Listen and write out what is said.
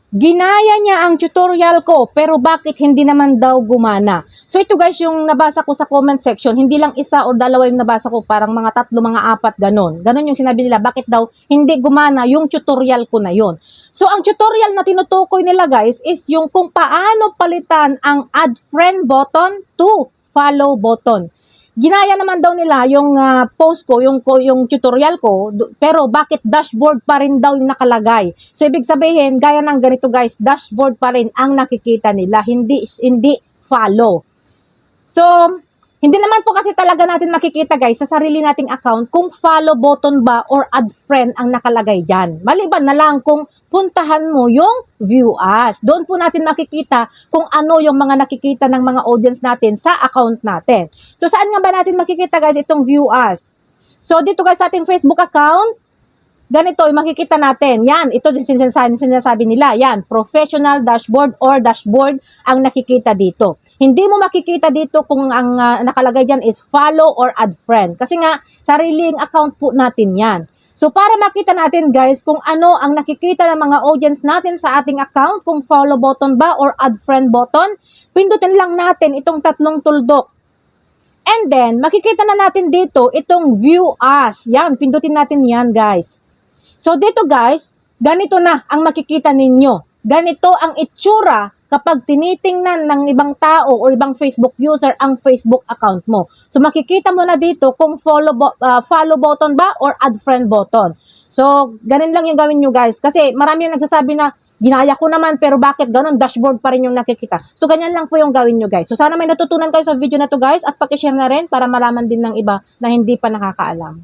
Ginaya niya ang tutorial ko, pero bakit hindi naman daw gumana? So ito guys, yung nabasa ko sa comment section, hindi lang isa o dalawa yung nabasa ko, parang mga tatlo, mga apat, ganon. Ganon yung sinabi nila, bakit daw hindi gumana yung tutorial ko na yon. So ang tutorial na tinutukoy nila guys, is yung kung paano palitan ang add friend button to follow button. Ginaya naman daw nila yung post ko, yung tutorial ko, pero bakit dashboard pa rin daw yung nakalagay? So ibig sabihin, gaya ng ganito guys, dashboard pa rin ang nakikita nila, hindi follow. So, hindi naman po kasi talaga natin makikita guys sa sarili nating account kung follow button ba or add friend ang nakalagay dyan. Maliban na lang kung puntahan mo yung view as. Doon po natin makikita kung ano yung mga nakikita ng mga audience natin sa account natin. So, saan nga ba natin makikita guys itong view as? So, dito guys sa ating Facebook account, ganito yung makikita natin. Yan, ito yung sinasabi nila. Yan, professional dashboard or dashboard ang nakikita dito. Hindi mo makikita dito kung ang nakalagay dyan is follow or add friend. Kasi nga, sariling account po natin yan. So, para makita natin guys kung ano ang nakikita ng mga audience natin sa ating account, kung follow button ba or add friend button, pindutin lang natin itong tatlong tuldok. And then, makikita na natin dito itong view as. Yan, pindutin natin yan guys. So, dito guys, ganito na ang makikita ninyo. Ganito ang itsura kapag tinitingnan ng ibang tao o ibang Facebook user ang Facebook account mo. So, makikita mo na dito kung follow button ba or add friend button. So, ganun lang yung gawin nyo guys. Kasi marami yung nagsasabi na, ginaya ko naman pero bakit ganun? Dashboard pa rin yung nakikita. So, ganyan lang po yung gawin nyo guys. So, sana may natutunan kayo sa video na to guys at pakishare na rin para malaman din ng iba na hindi pa nakakaalam.